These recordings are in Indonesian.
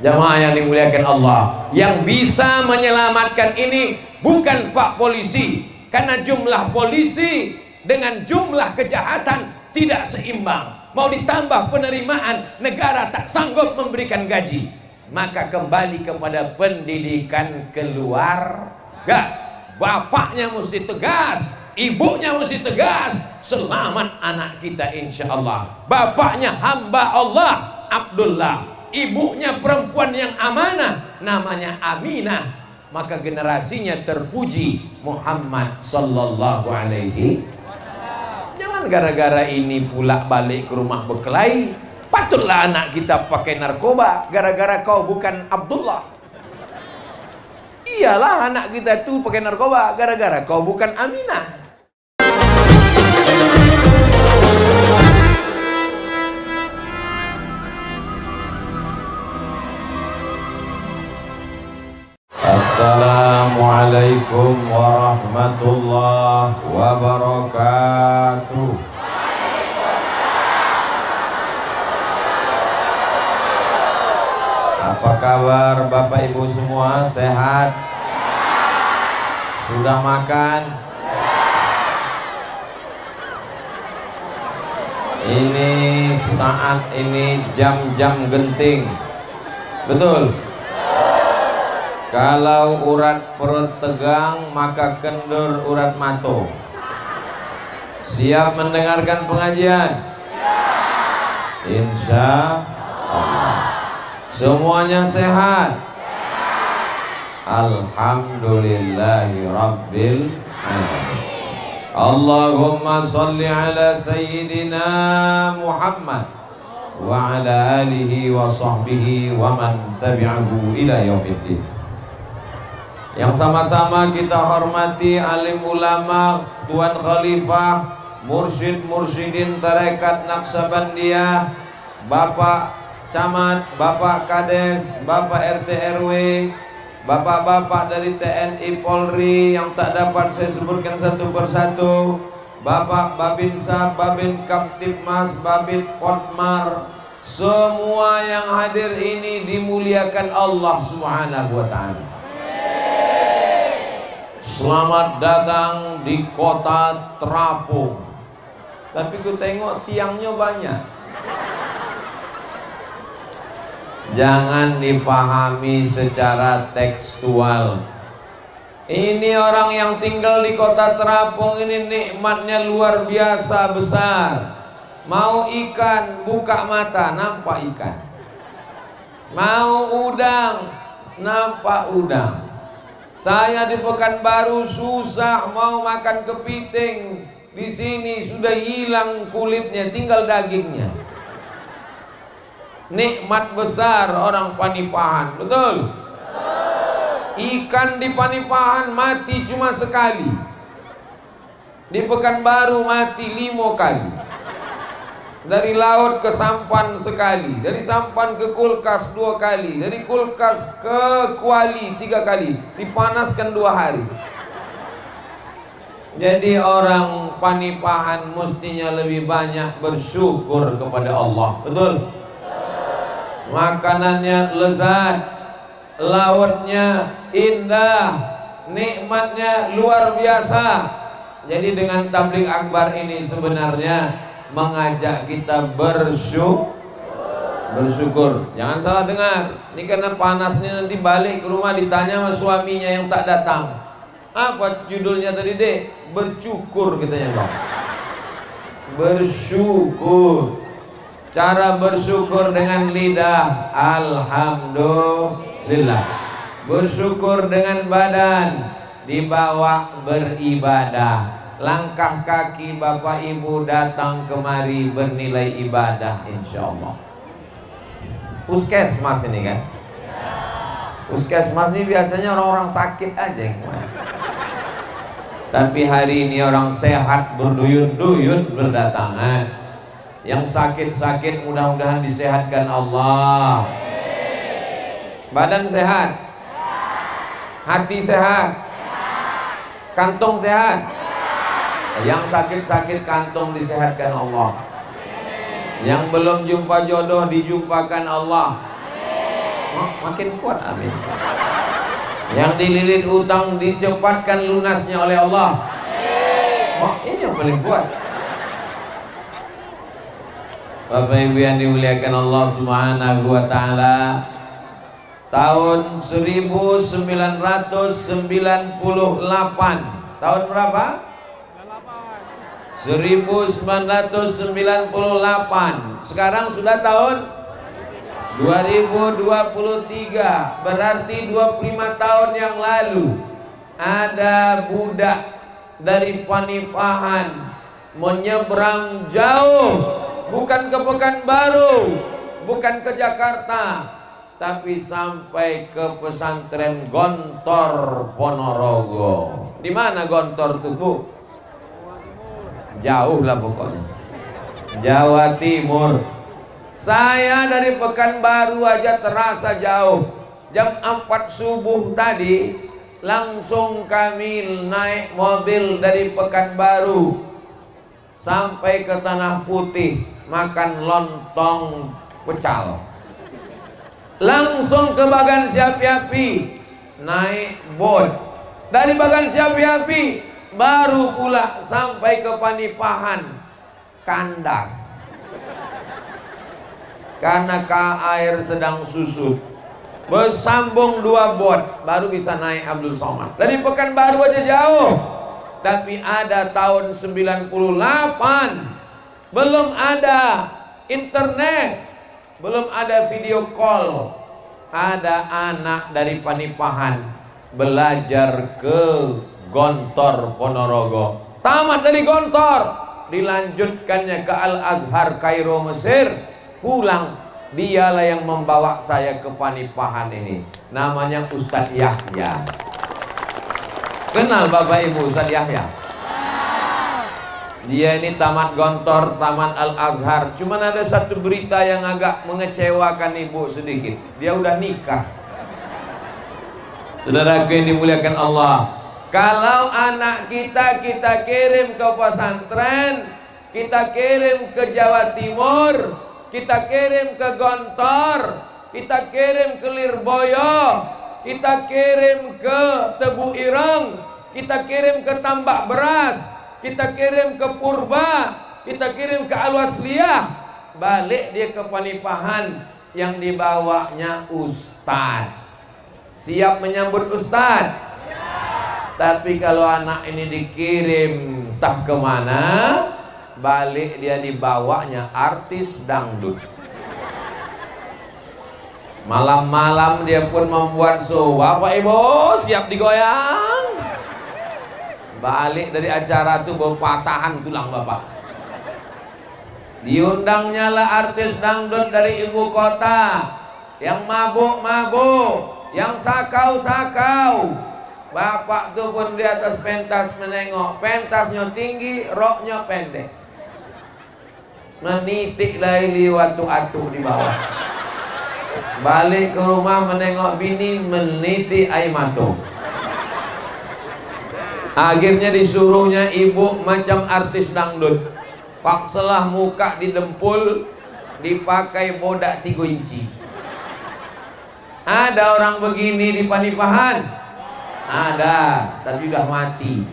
Jamaah yang dimuliakan Allah, yang bisa menyelamatkan ini bukan Pak Polisi, karena jumlah polisi dengan jumlah kejahatan tidak seimbang. Mau ditambah penerimaan, negara tak sanggup memberikan gaji. Maka kembali kepada pendidikan keluarga. Bapaknya mesti tegas, ibunya mesti tegas, selamat anak kita insya Allah. Bapaknya hamba Allah Abdullah, ibunya perempuan yang amanah, namanya Aminah, maka generasinya terpuji Muhammad sallallahu alaihi. Jangan gara-gara ini pula balik ke rumah berkelahi. Patutlah anak kita pakai narkoba gara-gara kau bukan Abdullah. Iyalah anak kita tuh pakai narkoba gara-gara kau bukan Aminah. Assalamualaikum warahmatullahi wabarakatuh. Apa kabar Bapak Ibu semua? Sehat? Sudah makan? Ini saat ini jam-jam genting. Betul? Kalau urat perut tegang, maka kendur urat mato. Siap mendengarkan pengajian? Insya Allah. Semuanya sehat? Alhamdulillahi Rabbil Alamin. Allahumma salli ala Sayyidina Muhammad wa ala alihi wa sahbihi wa man tabi'ahu ila yaumiddin. Yang sama-sama kita hormati alim ulama, Tuan Khalifah, mursyid-mursyidin tarekat Naksabandiyah, Bapak Camat, Bapak Kades, Bapak RT RW, Bapak-bapak dari TNI Polri yang tak dapat saya sebutkan satu persatu, Bapak Babinsa, Babin Kaptipmas, Babin Potmar, semua yang hadir ini dimuliakan Allah Subhanahu wa Ta'ala. Selamat datang di kota terapung. Tapi ku tengok tiangnya banyak. Jangan dipahami secara tekstual. Ini orang yang tinggal di kota terapung ini nikmatnya luar biasa besar. Mau ikan, buka mata, nampak ikan. Mau udang, nampak udang. Saya di Pekanbaru susah mau makan kepiting. Di sini sudah hilang kulitnya, tinggal dagingnya. Nikmat besar orang Panipahan, betul? Ikan di Panipahan mati cuma sekali. Di Pekanbaru mati 5 kali. Dari laut ke sampan sekali, dari sampan ke kulkas 2 kali, dari kulkas ke kuali 3 kali, dipanaskan 2 hari. Jadi orang Panipahan mestinya lebih banyak bersyukur kepada Allah, betul? Makanannya lezat, lautnya indah, nikmatnya luar biasa. Jadi dengan tabligh akbar ini sebenarnya mengajak kita bersyukur. Jangan salah dengar. Ini karena panasnya nanti balik ke rumah ditanya sama suaminya yang tak datang. Apa judulnya tadi, Dek? Bersyukur katanya, Bang. Bersyukur. Cara bersyukur dengan lidah, alhamdulillah. Bersyukur dengan badan, dibawa beribadah. Langkah kaki Bapak Ibu datang kemari bernilai ibadah insya Allah. Puskesmas ini kan? Puskesmas ini biasanya orang-orang sakit aja yang kemari. Tapi hari ini orang sehat berduyun-duyun berdatangan. Yang sakit-sakit mudah-mudahan disehatkan Allah. Badan sehat, hati sehat, kantong sehat. Yang sakit-sakit kantong disehatkan Allah. Yang belum jumpa jodoh dijumpakan Allah. makin kuat, amin. Yang dililit utang dicepatkan lunasnya oleh Allah. Oh, ini yang paling kuat. Bapak Ibu yang dimuliakan Allah Subhanahu wa taala, tahun 1998. Tahun berapa? 1998. Sekarang sudah tahun 2023, berarti 25 tahun yang lalu ada budak dari Panipahan menyeberang jauh, bukan ke Pekanbaru, bukan ke Jakarta, tapi sampai ke pesantren Gontor Ponorogo. Di mana Gontor itu, Bu? Jauh lah pokoknya, Jawa Timur. Saya dari Pekanbaru aja terasa jauh. Jam 4 subuh tadi langsung kami naik mobil dari Pekanbaru sampai ke Tanah Putih, makan lontong pecal. Langsung ke Bagan Siapi-Api, naik bot. Dari Bagan Siapi-Api baru pula sampai ke Panipahan, kandas. Karena air sedang susut, bersambung 2 bot baru bisa naik Abdul Somad. Dari Pekanbaru aja jauh. Tapi ada tahun 98, belum ada internet, belum ada video call. Ada anak dari Panipahan belajar ke Gontor Ponorogo, tamat dari Gontor, dilanjutkannya ke Al-Azhar Kairo Mesir. Pulang, dialah yang membawa saya ke Panipahan ini. Namanya Ustadz Yahya. Kenal Bapak Ibu Ustadz Yahya? Dia ini tamat Gontor, tamat Al-Azhar. Cuman ada satu berita yang agak mengecewakan Ibu sedikit. Dia udah nikah. Saudaraku yang dimuliakan Allah, kalau anak kita kirim ke pesantren, kita kirim ke Jawa Timur, kita kirim ke Gontor, kita kirim ke Lirboyo, kita kirim ke Tebu Ireng, kita kirim ke Tambak Beras, kita kirim ke Purba, kita kirim ke Al-Wasliyah, balik dia ke Panipahan, yang dibawanya Ustadz. Siap menyambut Ustadz? Tapi kalau anak ini dikirim entah kemana, balik dia dibawanya artis dangdut. Malam-malam dia pun membuat show. Bapak Ibu siap digoyang. Balik dari acara itu berpatahan tulang Bapak. Diundangnya lah artis dangdut dari ibu kota, yang mabuk-mabuk, yang sakau-sakau. Bapak tuh pun di atas pentas menengok, pentasnya tinggi, roknya pendek, menitik laili waktu atu di bawah. Balik ke rumah menengok bini, meniti air mata. Akhirnya disuruhnya ibu macam artis dangdut, paksalah muka didempul, dipakai bodak 3 inci. Ada orang begini di Panipahan? Ada, tapi udah mati.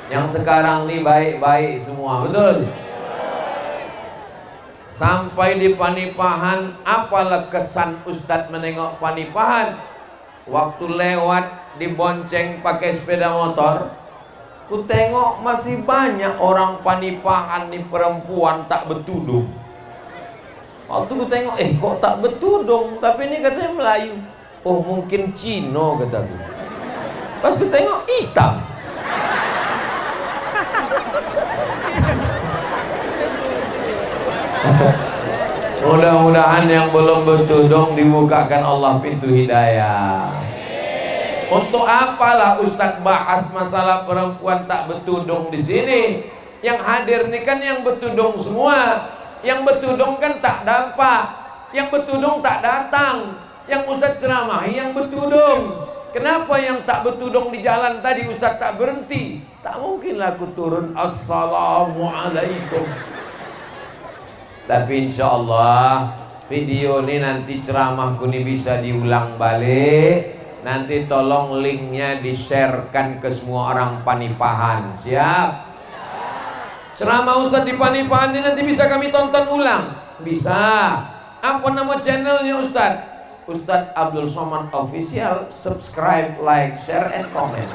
Yang sekarang nih baik-baik semua, betul? Sampai di Panipahan, apalah kesan Ustadz menengok Panipahan? Waktu lewat dibonceng pakai sepeda motor, ku tengok masih banyak orang Panipahan nih, perempuan tak bertudung. Waktu ku tengok, kok tak bertudung, tapi ini katanya Melayu. Oh mungkin Cino kataku. Pas ku tengok hitam. Mudah-mudahan yang belum bertudung dibukakan Allah pintu hidayah. Untuk apalah Ustadz bahas masalah perempuan tak bertudung di sini? Yang hadir ini kan yang bertudung semua. Yang bertudung kan tak dampak, yang bertudung tak datang. Yang Ustadz ceramahi yang bertudung. Kenapa yang tak bertudung di jalan tadi Ustadz tak berhenti? Tak mungkinlah aku turun Assalamualaikum. Tapi insya Allah video ini nanti ceramahku ini bisa diulang balik. Nanti tolong linknya di-sharekan ke semua orang Panipahan. Siap? Ceramah Ustadz di Panipahan ini nanti bisa kami tonton ulang. Bisa. Apa nama channelnya Ustadz? Ustadz Abdul Somad Official. Subscribe, like, share, and comment.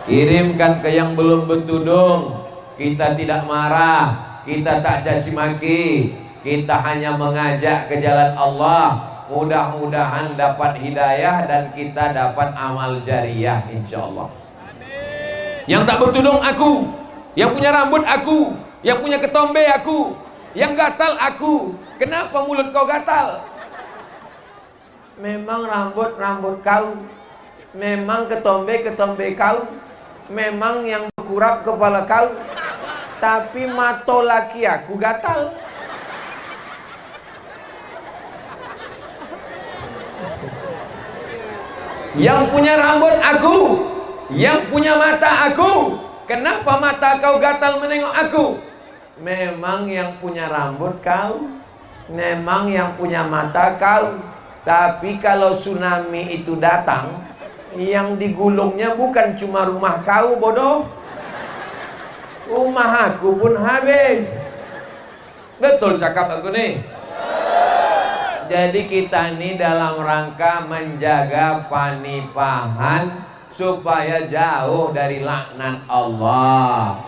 Kirimkan ke yang belum bertudung. Kita tidak marah, kita tak caci maki, kita hanya mengajak ke jalan Allah. Mudah-mudahan dapat hidayah dan kita dapat amal jariah, insyaallah. Yang tak bertudung aku, yang punya rambut aku, yang punya ketombe aku, yang gatal aku. Kenapa mulut kau gatal? Memang rambut kau, memang ketombe kau, memang yang berkurap kepala kau. Tapi mato laki aku gatal. Yang punya rambut aku, yang punya mata aku. Kenapa mata kau gatal menengok aku? Memang yang punya rambut kau, memang yang punya mata kau. Tapi kalau tsunami itu datang, yang digulungnya bukan cuma rumah kau, bodoh. Rumah aku pun habis. Betul cakap aku nih. Jadi kita ini dalam rangka menjaga Panipahan supaya jauh dari laknat Allah.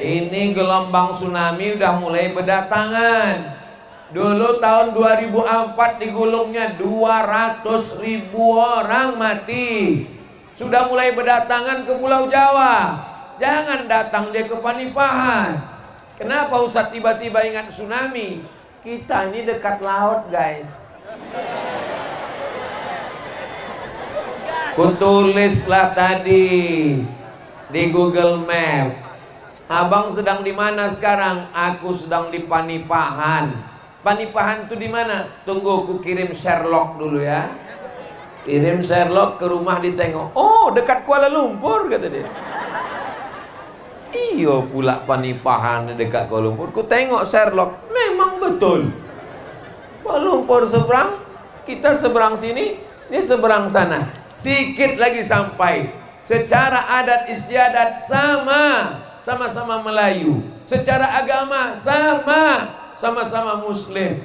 Ini gelombang tsunami udah mulai berdatangan. Dulu tahun 2004 digulungnya 200.000 orang mati. Sudah mulai berdatangan ke Pulau Jawa. Jangan datang dia ke Panipahan. Kenapa Ustadz tiba-tiba ingat tsunami? Kita ini dekat laut, guys. Kutulislah tadi di Google Map. Abang sedang di mana sekarang? Aku sedang di Panipahan. Panipahan itu di mana? Tunggu, aku kirim Sherlock dulu ya. Kirim Sherlock ke rumah ditengok. Oh, dekat Kuala Lumpur, kata dia. Iyo pula Panipahan dekat Kuala Lumpur. Ku tengok Sherlock, memang betul. Kuala Lumpur seberang, kita seberang sini, dia seberang sana. Sikit lagi sampai. Secara adat istiadat sama-sama Melayu. Secara agama sama-sama Muslim.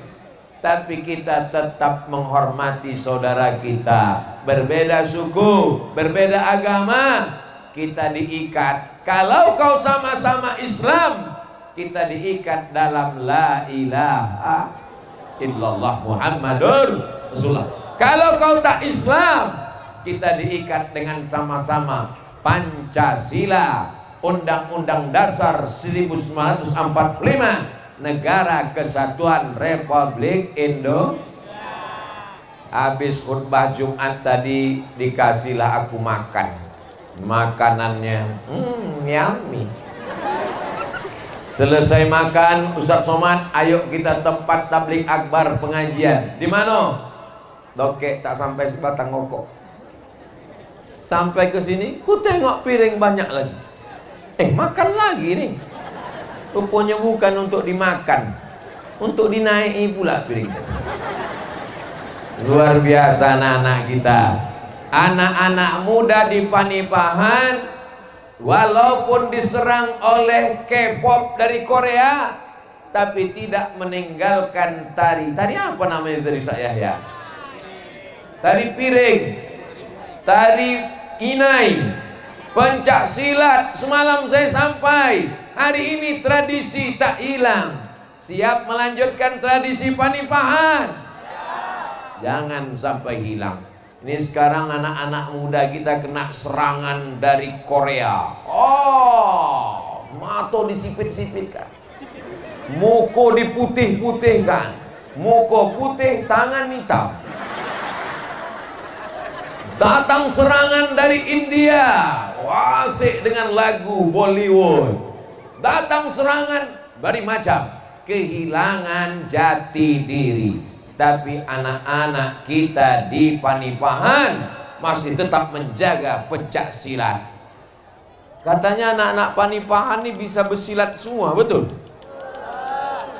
Tapi kita tetap menghormati saudara kita. Berbeda suku, berbeda agama, kita diikat. Kalau kau sama-sama Islam, kita diikat dalam la ilaha illallah Muhammadur Rasulullah. Kalau kau tak Islam, kita diikat dengan sama-sama Pancasila, Undang-Undang Dasar 1945, Negara Kesatuan Republik Indonesia. Habis khutbah Jumat tadi dikasihlah aku makan. Makanannya yummy. Selesai makan, Ustadz Somad, ayo kita tempat tablik akbar pengajian. Di mana? Dokek tak sampai sebatang ngokok. Sampai ke sini, ku tengok piring banyak lagi. Makan lagi nih. Rupanya bukan untuk dimakan, untuk dinaiki pula piring. Luar biasa anak-anak kita. Anak-anak muda di Panipahan, walaupun diserang oleh K-pop dari Korea, tapi tidak meninggalkan tari. Tari apa namanya tadi saya ya? Tari piring, tari inai, pencak silat. Semalam saya sampai. Hari ini tradisi tak hilang. Siap melanjutkan tradisi Panipahan. Jangan sampai hilang. Ini sekarang anak-anak muda kita kena serangan dari Korea. Oh, mata disipit-sipitkan, muka diputih-putihkan, muka putih, tangan hitam. Datang serangan dari India, wasik dengan lagu Bollywood. Datang serangan dari macam, kehilangan jati diri. Tapi anak-anak kita di Panipahan masih tetap menjaga pencak silat. Katanya anak-anak Panipahan ini bisa bersilat semua, betul?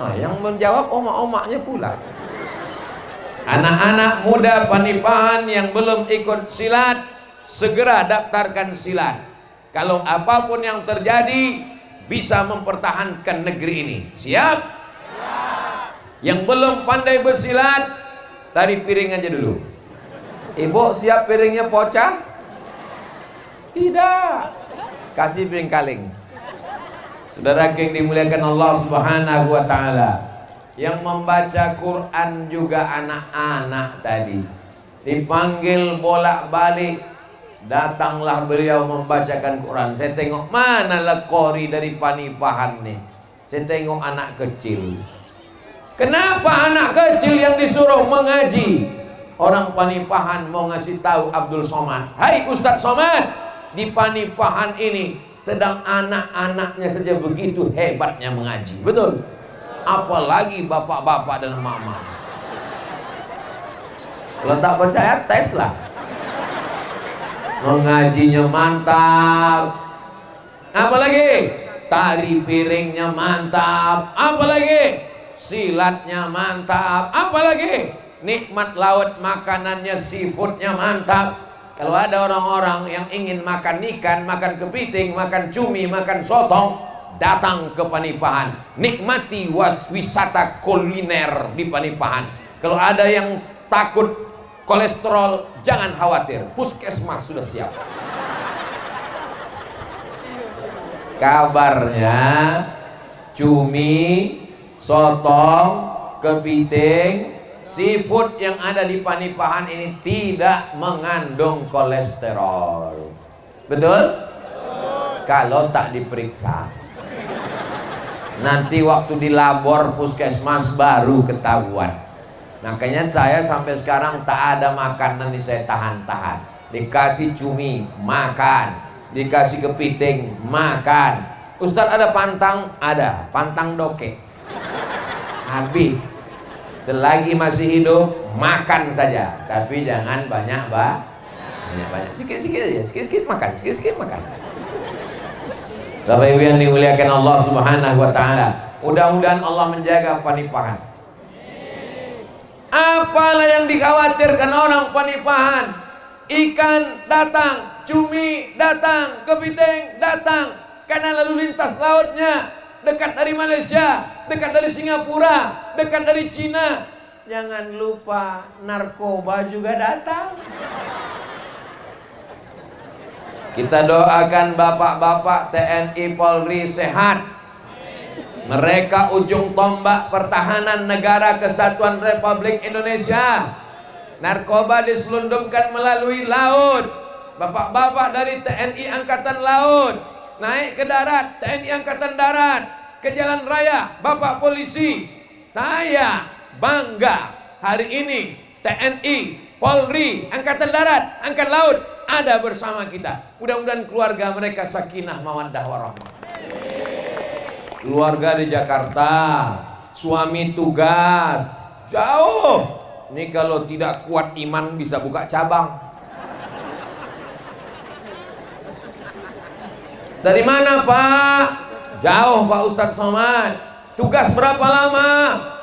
Yang menjawab omak-omaknya pula. Anak-anak muda Panipahan yang belum ikut silat, segera daftarkan silat. Kalau apapun yang terjadi, bisa mempertahankan negeri ini. Siap? Yang belum pandai bersilat, tarik piring aja dulu. Ibu siap piringnya pocah? Tidak. Kasih piring kaleng. Saudara yang dimuliakan Allah Subhanahu wa taala, yang membaca Quran juga anak-anak tadi dipanggil bolak-balik, datanglah beliau membacakan Quran. Saya tengok mana lekori dari Panipahan nih. Saya tengok anak kecil. Kenapa anak kecil yang disuruh mengaji? Orang Panipahan mau ngasih tahu Abdul Somad, hai Ustadz Somad, di Panipahan ini sedang anak-anaknya saja begitu hebatnya mengaji. Betul? Apalagi bapak-bapak dan mama. Kalau tak percaya, tes lah. Mengajinya mantap. Apalagi? Tari piringnya mantap. Apalagi? Silatnya mantap. Apalagi? Nikmat laut, makanannya, seafoodnya mantap. Kalau ada orang-orang yang ingin makan ikan, makan kepiting, makan cumi, makan sotong, datang ke Panipahan, nikmati wisata kuliner di Panipahan. Kalau ada yang takut kolesterol, jangan khawatir, puskesmas sudah siap. Kabarnya cumi, sotong, kepiting, seafood yang ada di Panipahan ini tidak mengandung kolesterol. Betul? Kalau tak diperiksa. Nanti waktu di labor puskesmas baru ketahuan. Makanya saya sampai sekarang tak ada makanan yang saya tahan-tahan. Dikasih cumi, makan. Dikasih kepiting, makan. Ustadz ada pantang? Ada. Pantang doke. Habis. Selagi masih hidup, makan saja. Tapi jangan banyak-banyak. Sikit-sikit aja. Sikit-sikit makan. Sikit-sikit makan. Bapak Ibu yang dimuliakan Allah Subhanahu wa taala, mudah-mudahan Allah menjaga Panipahan. Apalah yang dikhawatirkan orang Panipahan? Ikan datang, cumi datang, kepiting datang, karena lalu lintas lautnya dekat dari Malaysia, dekat dari Singapura, dekat dari Cina. Jangan lupa narkoba juga datang. Kita doakan bapak-bapak TNI Polri sehat. Mereka ujung tombak pertahanan negara kesatuan Republik Indonesia. Narkoba diselundupkan melalui laut. Bapak-bapak dari TNI Angkatan Laut naik ke darat, TNI Angkatan Darat, ke jalan raya, bapak polisi. Saya bangga hari ini TNI, Polri, Angkatan Darat, Angkatan Laut ada bersama kita. Mudah-mudahan keluarga mereka sakinah mawaddah warahmah. Keluarga di Jakarta, suami tugas jauh. Ini kalau tidak kuat iman bisa buka cabang. Dari mana Pak? Jauh Pak Ustadz Somad. Tugas berapa lama?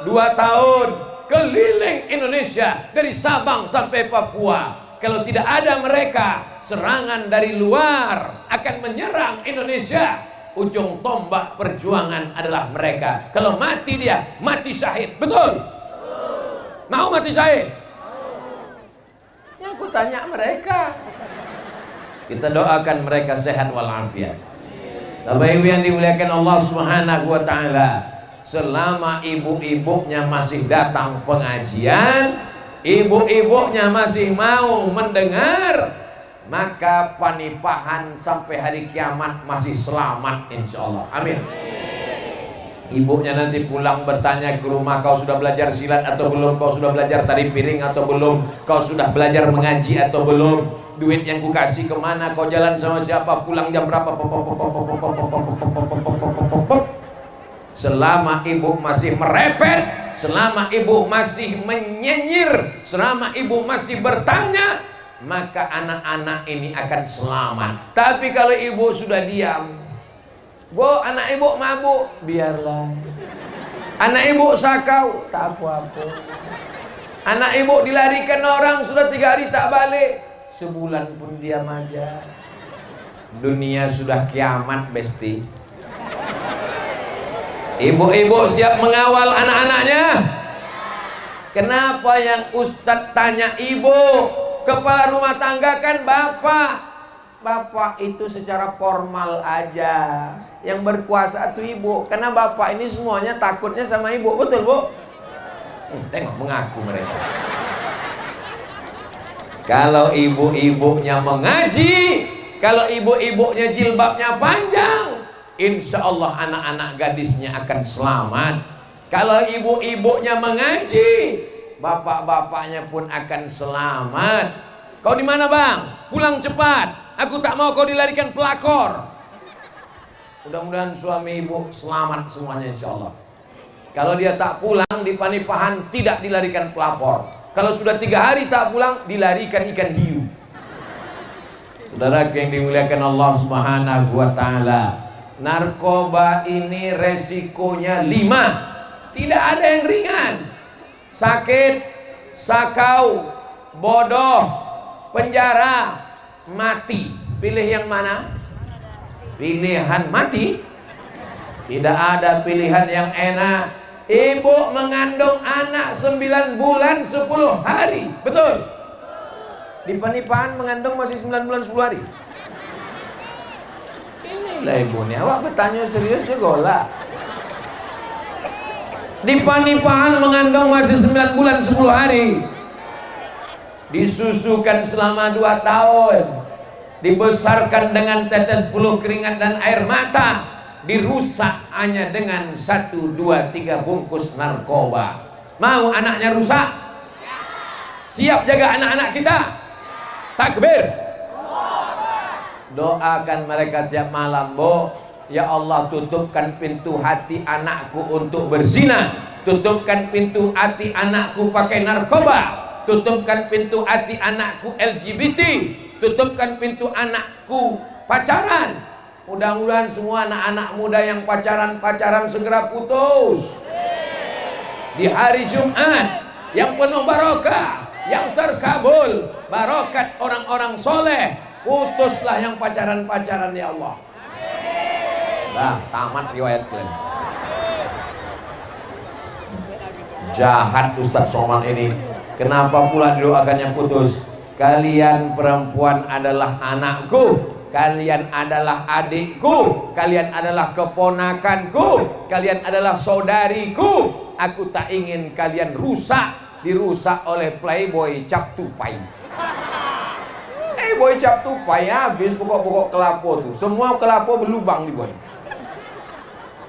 2 tahun. Keliling Indonesia dari Sabang sampai Papua. Kalau tidak ada mereka, serangan dari luar akan menyerang Indonesia. Ujung tombak perjuangan adalah mereka. Kalau mati dia, mati syahid. Betul? Mau mati syahid? Yang ku tanya mereka. Kita doakan mereka sehat walafiat. Bapak Ibu yang dimuliakan Allah Subhanahu wa taala, selama ibu-ibunya masih datang pengajian, ibu-ibunya masih mau mendengar, maka Panipahan sampai hari kiamat masih selamat insyaallah. Amin. Ibunya nanti pulang bertanya ke rumah, kau sudah belajar silat atau belum? Kau sudah belajar tari piring atau belum? Kau sudah belajar mengaji atau belum? Duit yang ku kasih kemana? Kau jalan sama siapa? Pulang jam berapa? Selama ibu masih merepet, selama ibu masih menyenyir, selama ibu masih bertanya, maka anak-anak ini akan selamat. Tapi kalau ibu sudah diam, Bu, anak ibu mabuk, biarlah. Anak ibu sakau, tak apa-apa. Anak ibu dilarikan orang, sudah 3 hari tak balik, sebulan pun diam aja. Dunia sudah kiamat, besti. Ibu-ibu siap mengawal anak-anaknya? Kenapa yang Ustadz tanya ibu? Kepala rumah tangga kan bapak. Bapak itu secara formal aja. Yang berkuasa itu ibu. Karena bapak ini semuanya takutnya sama ibu. Betul, Bu? Tengok mengaku mereka. Kalau ibu-ibunya mengaji, kalau ibu-ibunya jilbabnya panjang, insya Allah anak-anak gadisnya akan selamat. Kalau ibu-ibunya mengaji, bapak-bapaknya pun akan selamat. Kau di mana, Bang? Pulang cepat. Aku tak mau kau dilarikan pelakor. Mudah-mudahan suami ibu selamat semuanya, insya Allah. Kalau dia tak pulang di Panipahan, tidak dilarikan pelapor. Kalau sudah 3 hari tak pulang, dilarikan ikan hiu. Saudara yang dimuliakan Allah Subhanahu wa Ta'ala, narkoba ini resikonya 5. Tidak ada yang ringan. Sakit, sakau, bodoh, penjara, mati. Pilih yang mana? Pilihan mati. Tidak ada pilihan yang enak. Ibu mengandung anak 9 bulan 10 hari. Betul? Di Panipahan mengandung masih 9 bulan 10 hari. Inilah ibu nih. Awak bertanya serius juga lah. Di Panipahan mengandung masih 9 bulan 10 hari. Disusukan selama 2 tahun. Dibesarkan dengan tetes peluh keringat dan air mata. Dirusak hanya dengan 1, 2, 3 bungkus narkoba. Mau anaknya rusak? Siap jaga anak-anak kita? Takbir. Doakan mereka tiap malam, Bu. Ya Allah, tutupkan pintu hati anakku untuk berzina. Tutupkan pintu hati anakku pakai narkoba. Tutupkan pintu hati anakku LGBT. Tutupkan pintu anakku pacaran. Mudah-mudahan semua anak-anak muda yang pacaran segera putus. Di hari Jumat yang penuh barokah, yang terkabul, barokat orang-orang soleh, putuslah yang pacaran ya Allah. Nah, tamat riwayat kalian. Jahat Ustadz Somad ini. Kenapa pula didoakannya putus? Kalian perempuan adalah anakku. Kalian adalah adikku, kalian adalah keponakanku, kalian adalah saudariku. Aku tak ingin kalian dirusak oleh playboy cap tupai. Boy cap tupai habis pokok-pokok kelapo tuh. Semua kelapo berlubang di boy.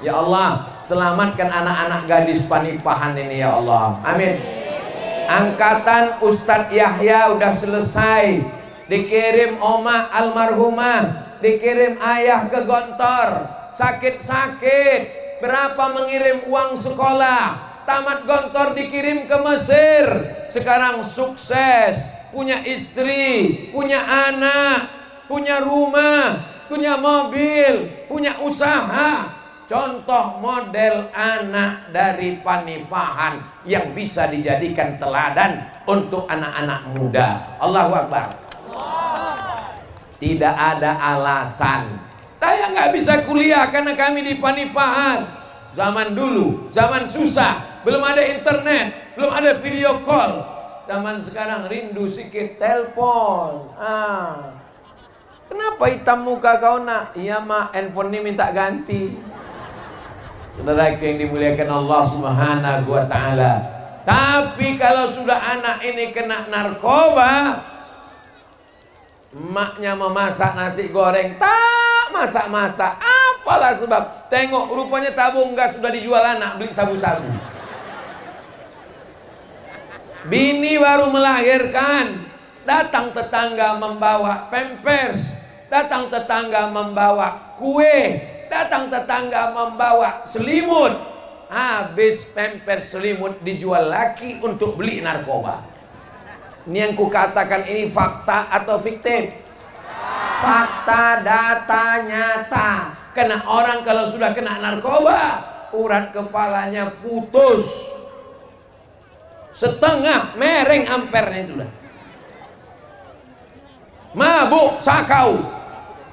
Ya Allah, selamatkan anak-anak gadis Panipahan ini ya Allah. Amin. Angkatan Ustadz Yahya udah selesai. Dikirim oma almarhumah, dikirim ayah ke Gontor, sakit-sakit. Berapa mengirim uang sekolah? Tamat Gontor dikirim ke Mesir. Sekarang sukses, punya istri, punya anak, punya rumah, punya mobil, punya usaha. Contoh model anak dari Panipahan yang bisa dijadikan teladan untuk anak-anak muda. Allahu Akbar. Tidak ada alasan saya nggak bisa kuliah karena kami di Panipahan. Zaman dulu, zaman susah, belum ada internet, belum ada video call. Zaman sekarang rindu sikit telepon. Kenapa hitam muka kau nak? Iya mak, handphone ini minta ganti. Saudara yang dimuliakan Allah Subhanahu wa Ta'ala. Tapi kalau sudah anak ini kena narkoba, emaknya memasak nasi goreng, tak masak-masak. Apalah sebab? Tengok rupanya tabung gas sudah dijual anak, beli sabu-sabu. Bini baru melahirkan, datang tetangga membawa pampers, datang tetangga membawa kue, datang tetangga membawa selimut. Habis pampers selimut dijual laki untuk beli narkoba. Ini yang kukatakan ini fakta atau fiktif? Fakta, data nyata. Karena orang kalau sudah kena narkoba, urat kepalanya putus setengah mereng ampernya itu dah. Mabuk sakau,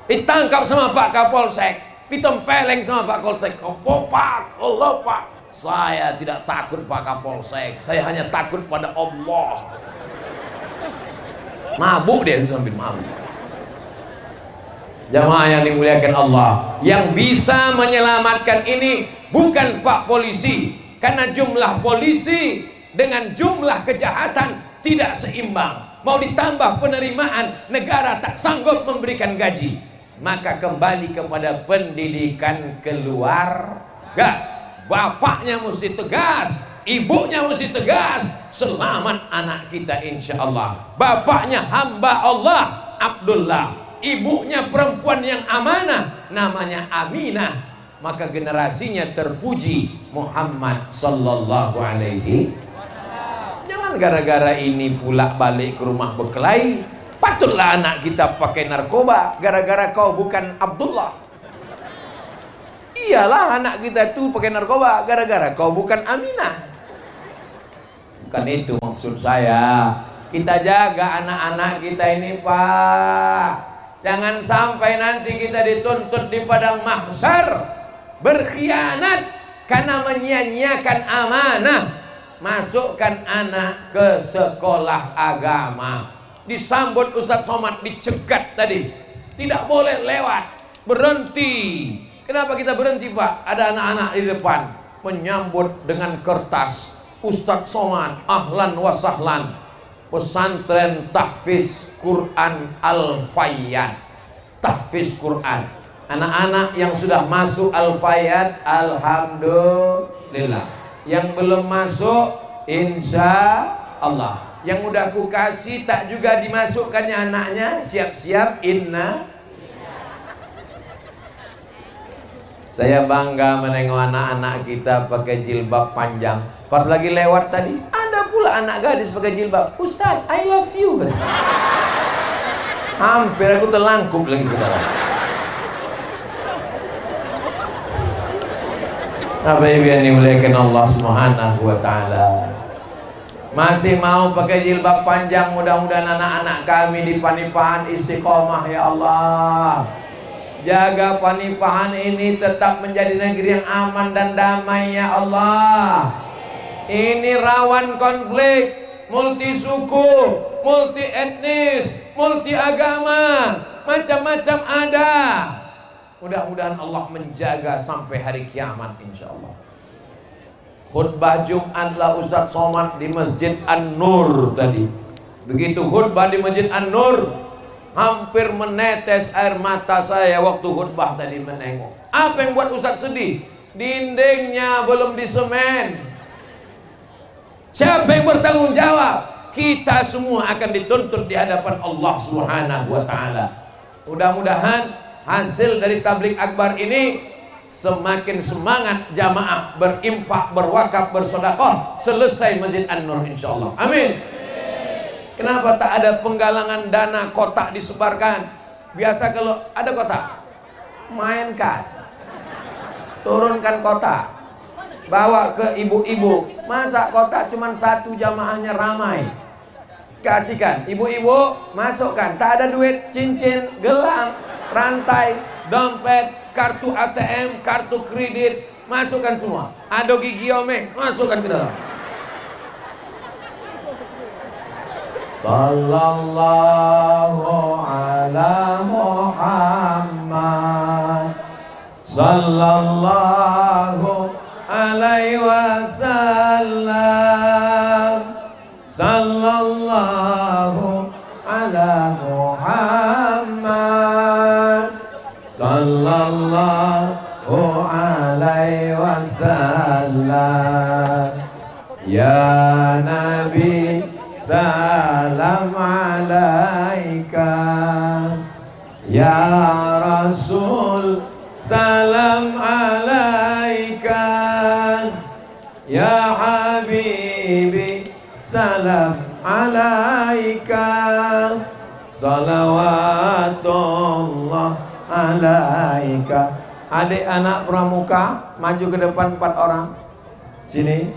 ditangkap sama Pak Kapolsek, ditempeleng sama Pak Kapolsek. Oh Pak, Allah Pak, saya tidak takut Pak Kapolsek, saya hanya takut pada Allah. Mabuk dia sambil mabuk. Jamaah yang dimuliakan Allah, yang bisa menyelamatkan ini bukan Pak Polisi, karena jumlah polisi dengan jumlah kejahatan tidak seimbang. Mau ditambah penerimaan, negara tak sanggup memberikan gaji. Maka kembali kepada pendidikan keluarga. Bapaknya mesti tegas, ibunya mesti tegas, selamat anak kita insya Allah. Bapaknya hamba Allah Abdullah, ibunya perempuan yang amanah, namanya Aminah, maka generasinya terpuji Muhammad sallallahu alaihi. Jangan gara-gara ini pula balik ke rumah berkelahi. Patutlah anak kita pakai narkoba gara-gara kau bukan Abdullah. Iyalah anak kita tuh pakai narkoba gara-gara kau bukan Aminah. Bukan itu maksud saya. Kita jaga anak-anak kita ini Pak. Jangan sampai nanti kita dituntut di padang mahsyar berkhianat karena menyia-nyiakan amanah. Masukkan anak ke sekolah agama. Disambut Ustadz Somad, dicegat tadi. Tidak boleh lewat, berhenti. Kenapa kita berhenti Pak? Ada anak-anak di depan menyambut dengan kertas Ustadz Somad, ahlan wa sahlan, pesantren tahfiz Quran Al-Fayyad. Tahfiz Quran. Anak-anak yang sudah masuk Al-Fayyad, alhamdulillah. Yang belum masuk, insya Allah. Yang udah aku kasih tak juga dimasukkannya anaknya, siap-siap inna. Saya bangga menengok anak-anak kita pakai jilbab panjang. Pas lagi lewat tadi, ada pula anak gadis pakai jilbab. Ustaz, I love you. Hampir aku terlangkup lagi ke dalam. Apa yang dimuliakan Allah Subhanahu wa taala. Masih mau pakai jilbab panjang, mudah-mudahan anak-anak kami di Panipahan istiqomah ya Allah. Jaga Panipahan ini tetap menjadi negeri yang aman dan damai ya Allah. Ini rawan konflik, multi suku, multi etnis, multi agama, macam-macam ada. Mudah-mudahan Allah menjaga sampai hari kiamat insya Allah. Khutbah Jumatlah Ustadz Somad di Masjid An-Nur tadi. Begitu khutbah di Masjid An-Nur, hampir menetes air mata saya waktu khutbah tadi menengok. Apa yang buat Ustadz sedih? Dindingnya belum disemen. Siapa yang bertanggung jawab? Kita semua akan dituntut di hadapan Allah Subhanahu wa taala. Mudah-mudahan hasil dari tabligh akbar ini semakin semangat jamaah berinfak, berwakaf, bersedekah selesai Masjid An-Nur insyaallah. Amin. Kenapa tak ada penggalangan dana kotak disebarkan? Biasa kalau ada kotak, mainkan, turunkan kotak, bawa ke ibu-ibu. Masa kotak cuma satu jamaahnya ramai? Kasihkan, ibu-ibu masukkan. Tak ada duit, cincin, gelang, rantai, dompet, kartu ATM, kartu kredit, masukkan semua. Ado gigi omeng, masukkan ke dalam. Sallallahu ala Muhammad, sallallahu alaihi wasallam, sallallahu ala Muhammad, sallallahu alaihi wasallam. Ya Nabi salam alaika, ya Rasul salam alaika, ya Habibi salam alaika, salawatullah alaika Adik anak pramuka, maju ke depan 4 orang. Sini.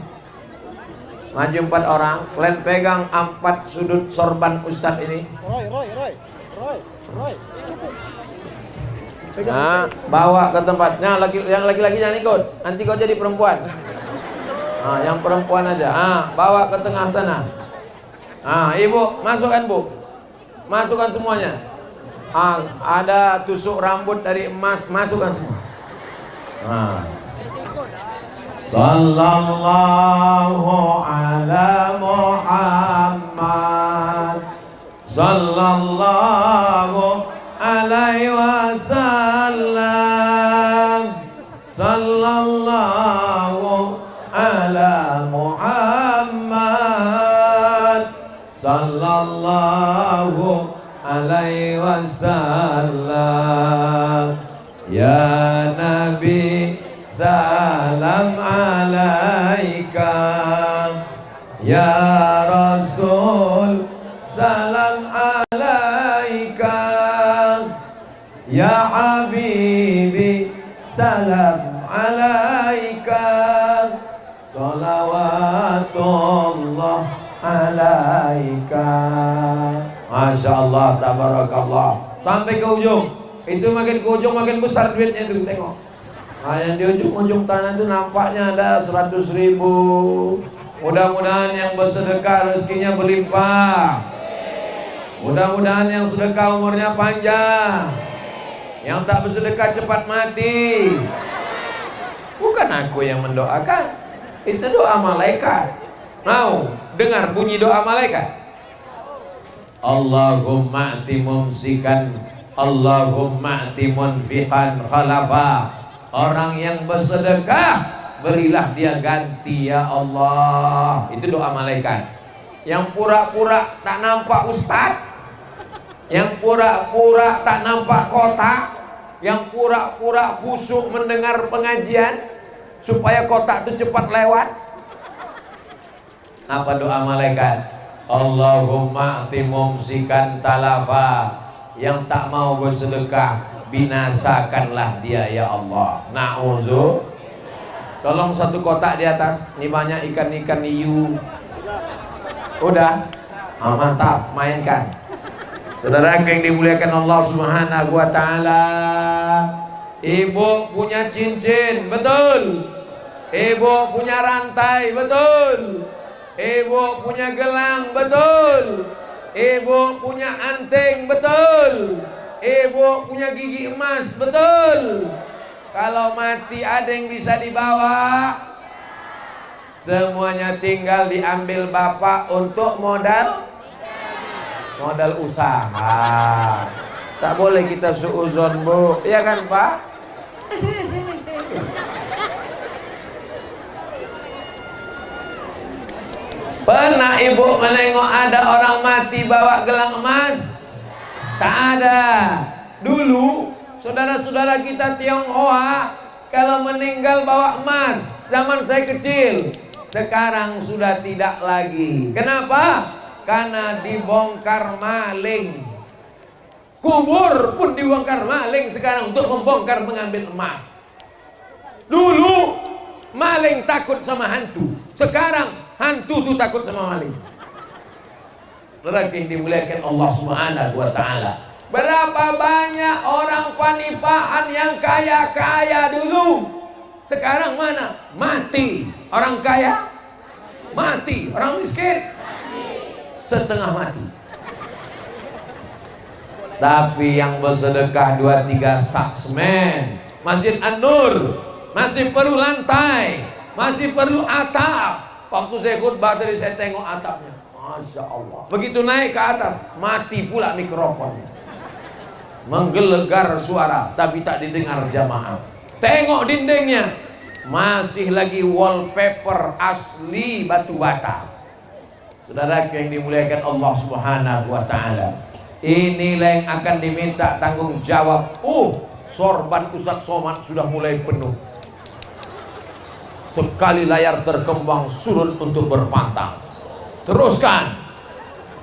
Maju 4 orang. Kalian pegang 4 sudut sorban Ustadz ini. Roy. Nah, bawa ke tempatnya. Yang laki-laki jangan ikut. Nanti kau jadi perempuan. Nah, yang perempuan aja. Bawa ke tengah sana. Ibu, masukkan bu. Masukkan semuanya. Ada tusuk rambut dari emas, masukkan semua. Sallallahu ala Muhammad, sallallahu alaihi wasallam, sallallahu ala Muhammad, sallallahu alaihi wasallam. Ya Nabi, salam alaika. Ya Rasul, salam alaika. Ya Habibi, salam alaika. Salawatullah alaika. Masya Allah, tabarakallah. Sampai ke ujung. Itu makin ke ujung makin besar duitnya itu, tengok. Yang di ujung-ujung tanah itu nampaknya ada 100.000. Mudah-mudahan yang bersedekah rezekinya berlimpah. Mudah-mudahan yang sedekah umurnya panjang. Yang tak bersedekah cepat mati. Bukan aku yang mendoakan, itu doa malaikat. Mau dengar bunyi doa malaikat? Allahumma ati mumsikan, Allahumma ati munfiqan khalafa. Orang yang bersedekah, berilah dia ganti ya Allah. Itu doa malaikat. Yang pura-pura tak nampak ustaz, yang pura-pura tak nampak kotak, yang pura-pura khusyuk mendengar pengajian supaya kotak itu cepat lewat. Apa doa malaikat? Allahumma ati mumsikan talafa. Yang tak mau bersedekah, binasakanlah dia ya Allah. Na'udzu. Tolong satu kotak di atas. Ini banyak ikan-ikan hiu. Udah? Mantap, mainkan. Saudara yang dimuliakan Allah Subhanahu wa taala. Ibu punya cincin, betul. Ibu punya rantai, betul. Ibu punya gelang, betul. Ibu punya anting, betul. Ibu punya gigi emas, betul. Kalau mati ada yang bisa dibawa? Semuanya tinggal diambil bapak untuk modal usaha. Tak boleh kita suuzon bu, iya kan pak? Pernah ibu menengok ada orang mati bawa gelang emas? Tak ada. Dulu saudara-saudara kita Tionghoa kalau meninggal bawa emas, zaman saya kecil. Sekarang sudah tidak lagi. Kenapa? Karena dibongkar maling. Kubur pun dibongkar maling sekarang untuk membongkar mengambil emas. Dulu maling takut sama hantu, sekarang hantu tuh takut sama maling. Saudara yang dimuliakan Allah Subhanahu wa taala. Berapa banyak orang panipahan yang kaya-kaya dulu, sekarang mana? Mati. Orang kaya mati, orang miskin setengah mati. Tapi yang bersedekah 2-3 saksmen, Masjid An-Nur masih perlu lantai, masih perlu atap. Waktu saya khutbah tadi saya tengok atapnya, Masya Allah. Begitu naik ke atas, mati pula mikrofonnya. Menggelegar suara, tapi tak didengar jamaah. Tengok dindingnya, masih lagi wallpaper asli batu bata. Saudara yang dimuliakan Allah Subhanahu wa taala. Inilah yang akan diminta tanggung jawab. Sorban Ustadz Somad sudah mulai penuh. Sekali layar terkembang surut untuk berpantang. Teruskan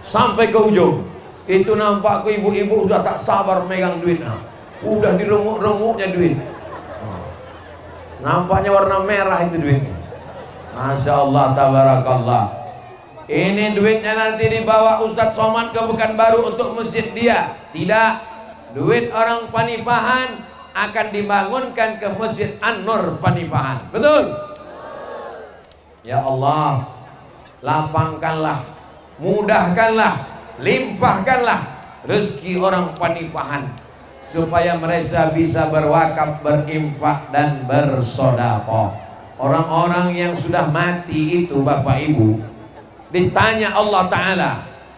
sampai ke ujung. Itu nampak ke ibu-ibu sudah tak sabar megang duit. Udah diremuk-remuknya duit. Nampaknya warna merah itu duitnya. Masya Allah, tabarakallah. Ini duitnya nanti dibawa Ustadz Somad ke Pekanbaru untuk masjid dia. Tidak, duit orang Panipahan akan dibangunkan ke Masjid An-Nur Panipahan. Betul? Ya Allah, lapangkanlah, mudahkanlah, limpahkanlah rezeki orang Panipahan supaya mereka bisa berwakaf, berinfak dan bersedekah. Orang-orang yang sudah mati itu Bapak Ibu ditanya Allah Ta'ala,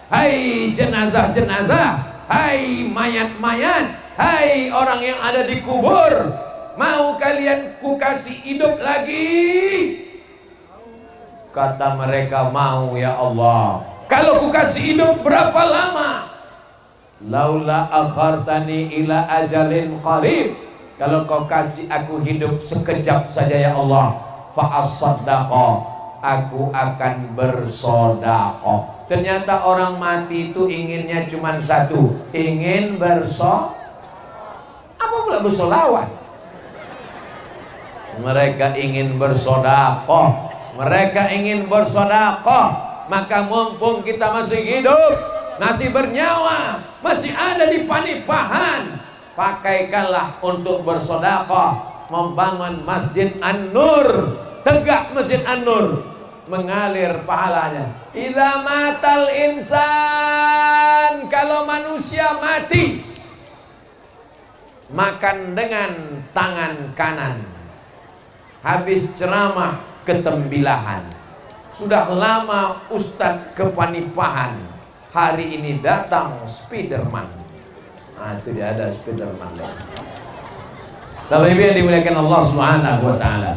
hai jenazah-jenazah, hai mayat-mayat, hai orang yang ada di kubur, mau kalian kukasih hidup lagi? Kata mereka, mau ya Allah. Kalau kukasih hidup berapa lama? Laula akhartani ila ajalin qarib, kalau kau kasih aku hidup sekejap saja ya Allah, fa as-sadaqah, aku akan bersedekah. Ternyata orang mati itu inginnya cuma satu, ingin apa pula bersolawat. Mereka ingin bersedekah, mereka ingin bersedekah. Maka mumpung kita masih hidup, masih bernyawa, masih ada di Panipahan, pakaikanlah untuk bersedekah, membangun Masjid An-Nur, tegak Masjid An-Nur, mengalir pahalanya. Idza matal insan, kalau manusia mati, makan dengan tangan kanan. Habis ceramah ketembilahan. Sudah lama Ustadz ke Panipahan, hari ini datang Spiderman. Nah itu dia, ada Spiderman. Bapak Ibu yang dimuliakan Allah Subhanahu wa Ta'ala,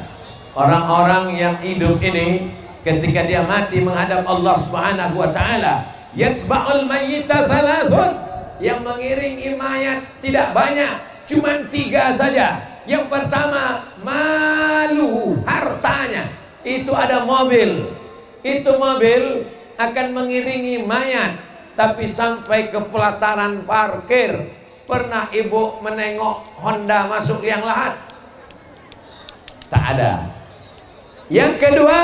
orang-orang yang hidup ini ketika dia mati menghadap Allah Subhanahu wa Ta'ala, yatsba'ul mayyita salasun, yang mengiringi mayat tidak banyak, cuma 3 saja. Yang pertama, malu, hartanya. Itu ada mobil, itu mobil akan mengiringi mayat, tapi sampai ke pelataran parkir. Pernah ibu menengok Honda masuk liang lahat? Tak ada. Yang kedua,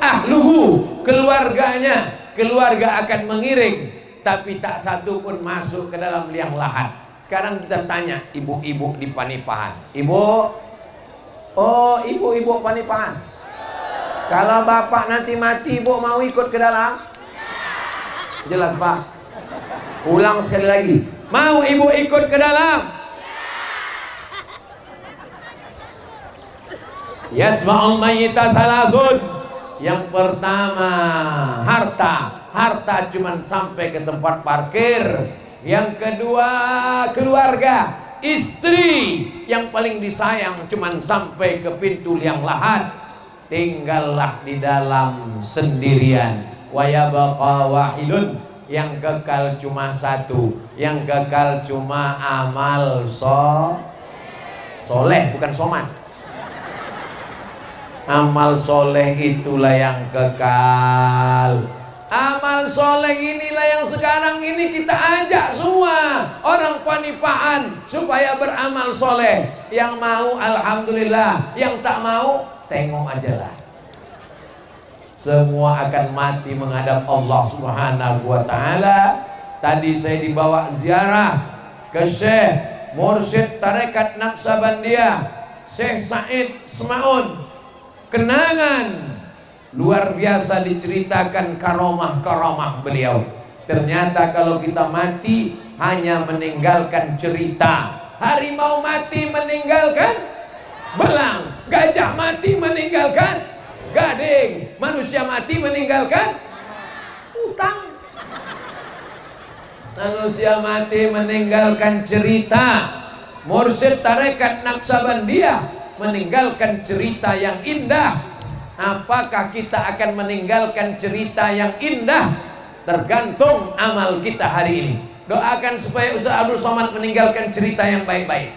ahluhu, keluarganya. Keluarga akan mengiring, tapi tak satu pun masuk ke dalam liang lahat. Sekarang kita tanya ibu-ibu di Panipahan, ibu, oh ibu-ibu Panipahan, kalau bapak nanti mati, ibu mau ikut ke dalam? Jelas Pak? Ulang sekali lagi, mau ibu ikut ke dalam? Yasma'ul mayyita salasun. Yang pertama, harta cuma sampai ke tempat parkir. Yang kedua, keluarga, istri yang paling disayang cuma sampai ke pintu liang lahat. Tinggallah di dalam sendirian. Wa yabqa wahidun, yang kekal cuma satu, yang kekal cuma amal soleh, bukan soman. Amal soleh itulah yang kekal. Amal soleh inilah yang sekarang ini kita ajak semua orang Panipahan supaya beramal soleh. Yang mau alhamdulillah, yang tak mau tengok aja lah. Semua akan mati menghadap Allah Subhanahu wa Ta'ala. Tadi saya dibawa ziarah ke Syekh Mursyid Tarekat Naqsabandiyah, Syekh Said Semaun. Kenangan luar biasa diceritakan karomah-karomah beliau. Ternyata kalau kita mati hanya meninggalkan cerita. Harimau mati meninggalkan belang, gajah mati meninggalkan gading, manusia mati meninggalkan utang. Manusia mati meninggalkan cerita. Mursyid Tarekat Naqsabandiyah meninggalkan cerita yang indah. Apakah kita akan meninggalkan cerita yang indah? Tergantung amal kita hari ini. Doakan supaya Ustaz Abdul Somad meninggalkan cerita yang baik-baik.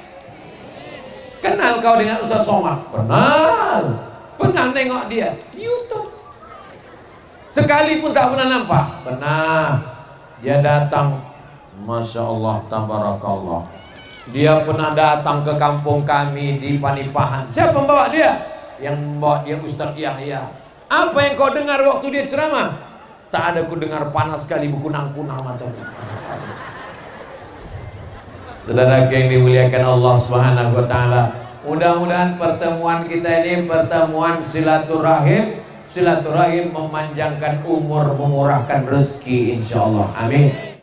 Kenal kau dengan Ustaz Somad? Kenal. Pernah nengok dia di YouTube? Sekalipun tak pernah nampak? Pernah. Dia datang, Masya Allah, tabarakallah. Dia pernah datang ke kampung kami di Panipahan. Siapa membawa dia? yang membawa dia Ustaz Yahya. Apa yang kau dengar waktu dia ceramah? Tak ada ku dengar panas sekali berkunang-kunang matamu. Saudara yang dimuliakan Allah Subhanahu wa taala, mudah-mudahan pertemuan kita ini pertemuan silaturahim. Silaturahim memanjangkan umur, memurahkan rezeki insyaallah. Amin.